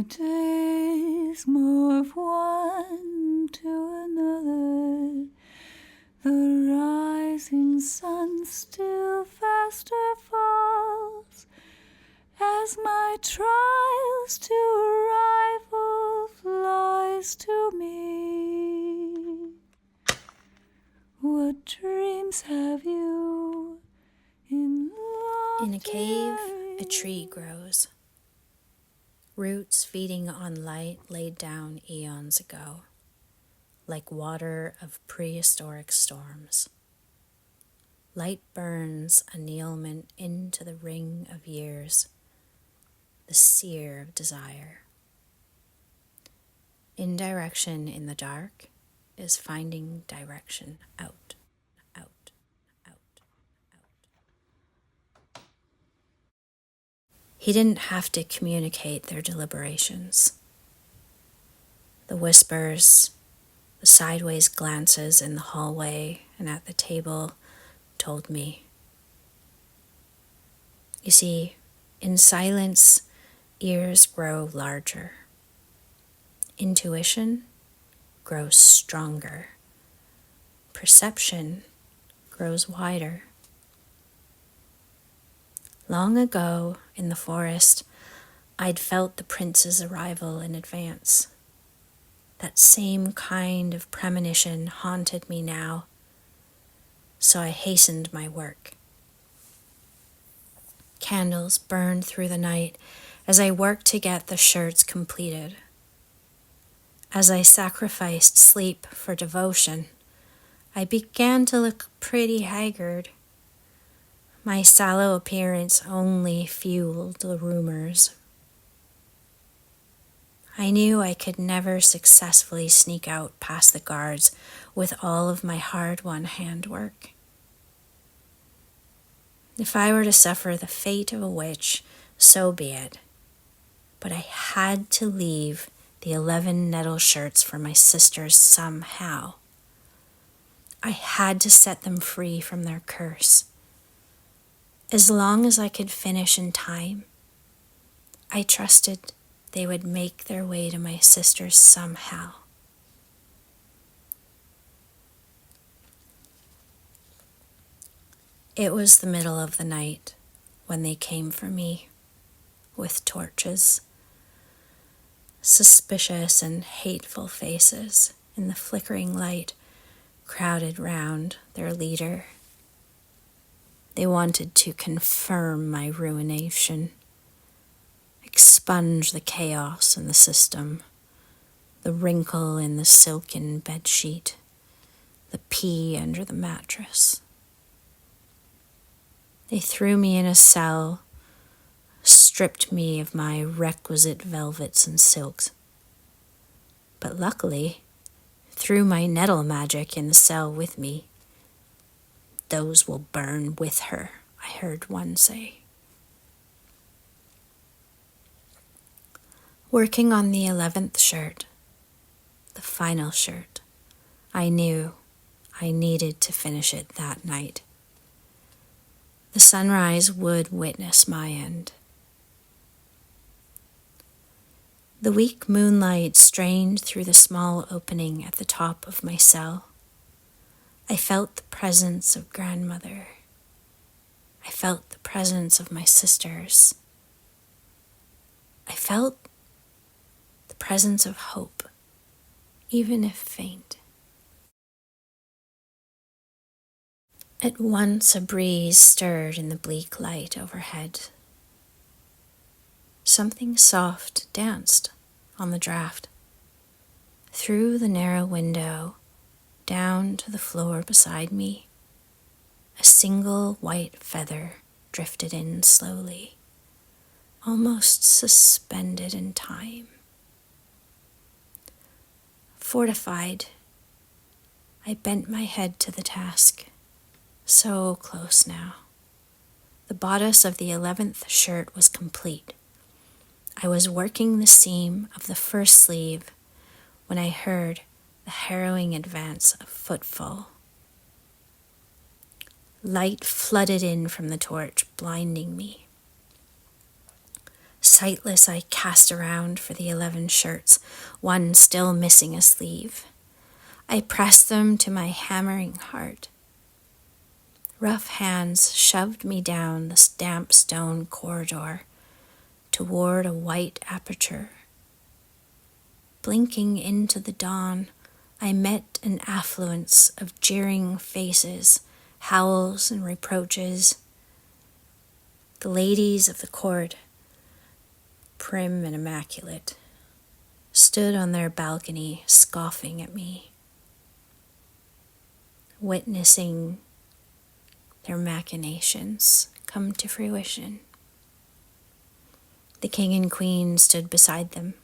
days morph one to another. The rising sun still faster falls as my trials to a rival flies to me. What dreams have you in In a cave, a tree grows, roots feeding on light laid down eons ago, like water of prehistoric storms. Light burns annealment into the ring of years, the sear of desire. Indirection in the dark is finding direction out, out, out, out. He didn't have to communicate their deliberations. The whispers, the sideways glances in the hallway and at the table told me. You see, in silence, ears grow larger. Intuition grows stronger. Perception grows wider. Long ago, in the forest, I'd felt the prince's arrival in advance. That same kind of premonition haunted me now, so I hastened my work. Candles burned through the night as I worked to get the shirts completed. As I sacrificed sleep for devotion, I began to look pretty haggard. My sallow appearance only fueled the rumors. I knew I could never successfully sneak out past the guards with all of my hard-won handwork. If I were to suffer the fate of a witch, so be it. But I had to leave the 11 Nettle shirts for my sisters somehow. I had to set them free from their curse. As long as I could finish in time, I trusted they would make their way to my sisters somehow. It was the middle of the night when they came for me with torches. Suspicious and hateful faces in the flickering light crowded round their leader. They wanted to confirm my ruination, expunge the chaos in the system, the wrinkle in the silken bedsheet, the pee under the mattress. They threw me in a cell, stripped me of my requisite velvets and silks. But luckily, threw my nettle magic in the cell with me. Those will burn with her, I heard one say. Working on the 11th shirt, the final shirt, I knew I needed to finish it that night. The sunrise would witness my end. The weak moonlight strained through the small opening at the top of my cell. I felt the presence of grandmother. I felt the presence of my sisters. I felt the presence of hope, even if faint. At once a breeze stirred in the bleak light overhead. Something soft danced on the draft. Through the narrow window, down to the floor beside me, a single white feather drifted in slowly, almost suspended in time. Fortified, I bent my head to the task. So close now. The bodice of the 11th shirt was complete. I was working the seam of the first sleeve when I heard the harrowing advance of footfall. Light flooded in from the torch, blinding me. Sightless, I cast around for the 11 shirts, one still missing a sleeve. I pressed them to my hammering heart. Rough hands shoved me down the damp stone corridor toward a white aperture. Blinking into the dawn, I met an affluence of jeering faces, howls and reproaches. The ladies of the court, prim and immaculate, stood on their balcony scoffing at me, witnessing their machinations come to fruition. The king and queen stood beside them,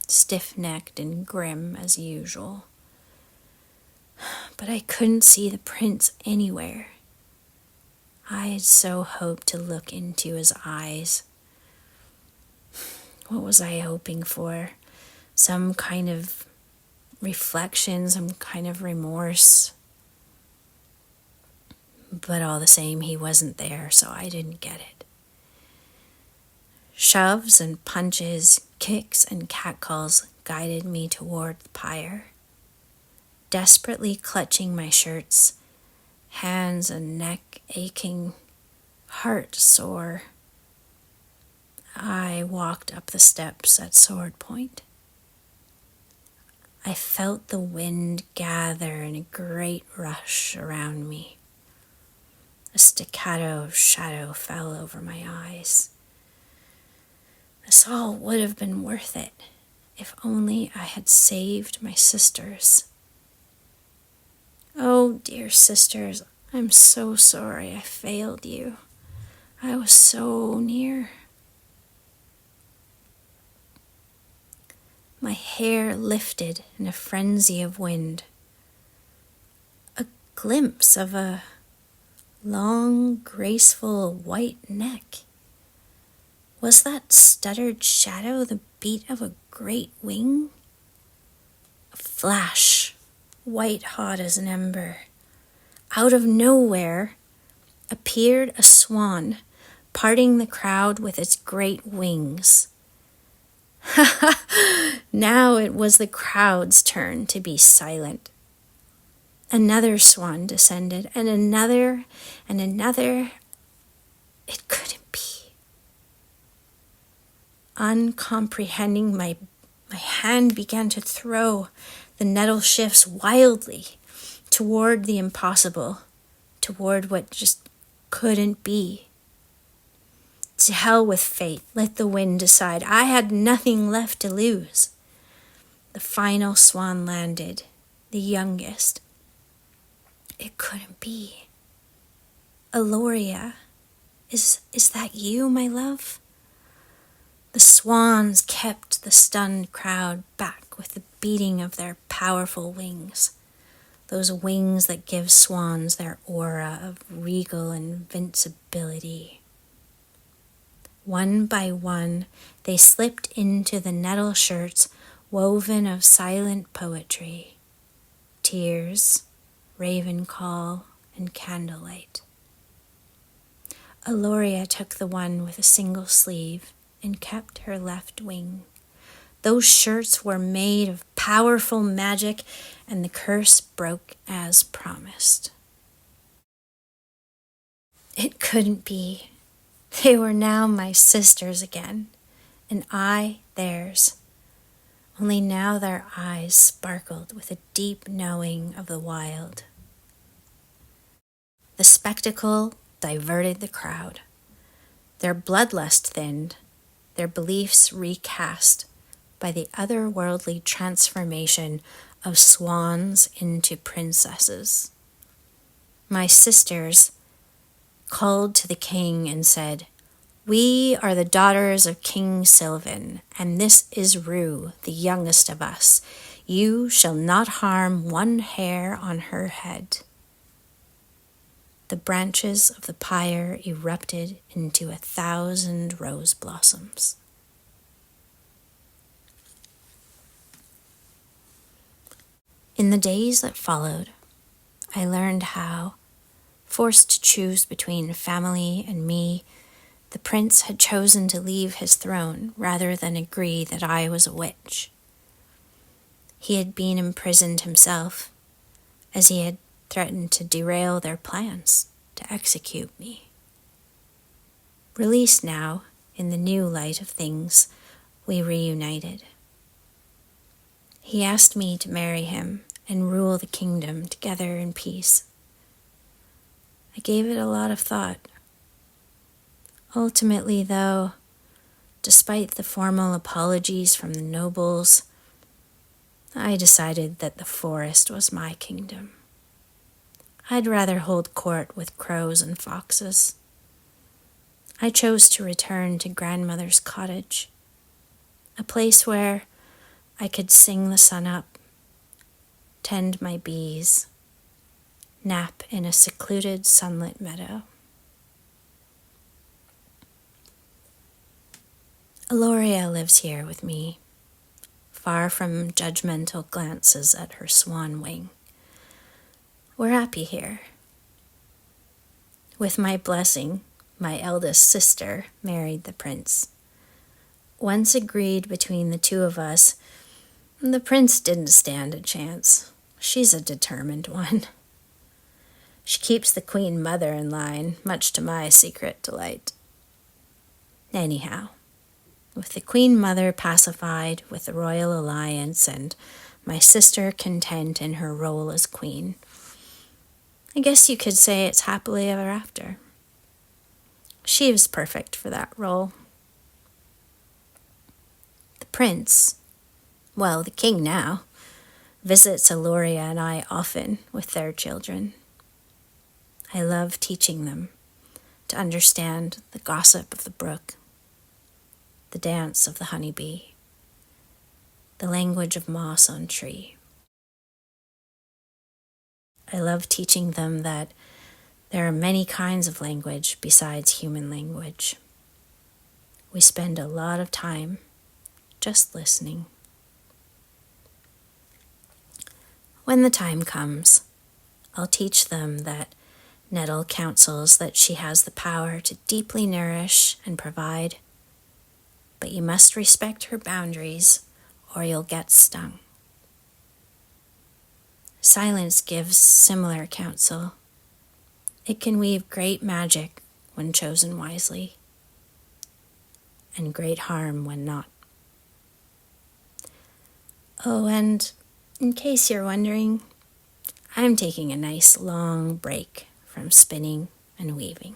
stiff-necked and grim as usual. But I couldn't see the prince anywhere. I had so hoped to look into his eyes. What was I hoping for? Some kind of reflection, some kind of remorse. But all the same, he wasn't there, so I didn't get it. Shoves and punches, kicks and catcalls guided me toward the pyre. Desperately clutching my shirts, hands and neck aching, heart sore, I walked up the steps at sword point. I felt the wind gather in a great rush around me. A staccato of shadow fell over my eyes. This all would have been worth it if only I had saved my sisters. Oh, dear sisters, I'm so sorry I failed you. I was so near. My hair lifted in a frenzy of wind. A glimpse of a long, graceful white neck. Was that stuttered shadow the beat of a great wing? A flash, white hot as an ember. Out of nowhere appeared a swan, parting the crowd with its great wings. Now it was the crowd's turn to be silent. Another swan descended, and another, and another. It couldn't be. Uncomprehending, my hand began to throw the nettle shifts wildly toward the impossible, toward what just couldn't be. To hell with fate, let the wind decide. I had nothing left to lose. The final swan landed, the youngest. It couldn't be. Aloria, is that you, my love? The swans kept the stunned crowd back with the beating of their powerful wings, those wings that give swans their aura of regal invincibility. One by one, they slipped into the nettle shirts woven of silent poetry, tears, raven call, and candlelight. Aloria took the one with a single sleeve and kept her left wing. Those shirts were made of powerful magic, and the curse broke as promised. It couldn't be. They were now my sisters again, and I theirs. Only now their eyes sparkled with a deep knowing of the wild. The spectacle diverted the crowd. Their bloodlust thinned, their beliefs recast by the otherworldly transformation of swans into princesses. My sisters called to the king and said, "We are the daughters of King Sylvan, and this is Rue, the youngest of us. You shall not harm one hair on her head." The branches of the pyre erupted into 1,000 rose blossoms. In the days that followed, I learned how, forced to choose between family and me, The prince had chosen to leave his throne rather than agree that I was a witch. He had been imprisoned himself, as he had threatened to derail their plans to execute me. Released now, in the new light of things, we reunited. He asked me to marry him and rule the kingdom together in peace. I gave it a lot of thought. Ultimately, though, despite the formal apologies from the nobles, I decided that the forest was my kingdom. I'd rather hold court with crows and foxes. I chose to return to grandmother's cottage, a place where I could sing the sun up, tend my bees, nap in a secluded sunlit meadow. Aloria lives here with me, far from judgmental glances at her swan wing. We're happy here. With my blessing, my eldest sister married the prince. Once agreed between the two of us, the prince didn't stand a chance. She's a determined one. She keeps the queen mother in line, much to my secret delight. Anyhow, with the queen mother pacified with the royal alliance and my sister content in her role as queen, I guess you could say it's happily ever after. She was perfect for that role. The prince, well, the king now, visits Aloria and I often with their children. I love teaching them to understand the gossip of the brook, the dance of the honeybee, the language of moss on tree. I love teaching them that there are many kinds of language besides human language. We spend a lot of time just listening. When the time comes, I'll teach them that Nettle counsels that she has the power to deeply nourish and provide, but you must respect her boundaries or you'll get stung. Silence gives similar counsel. It can weave great magic when chosen wisely, and great harm when not. Oh, and in case you're wondering, I'm taking a nice long break from spinning and weaving.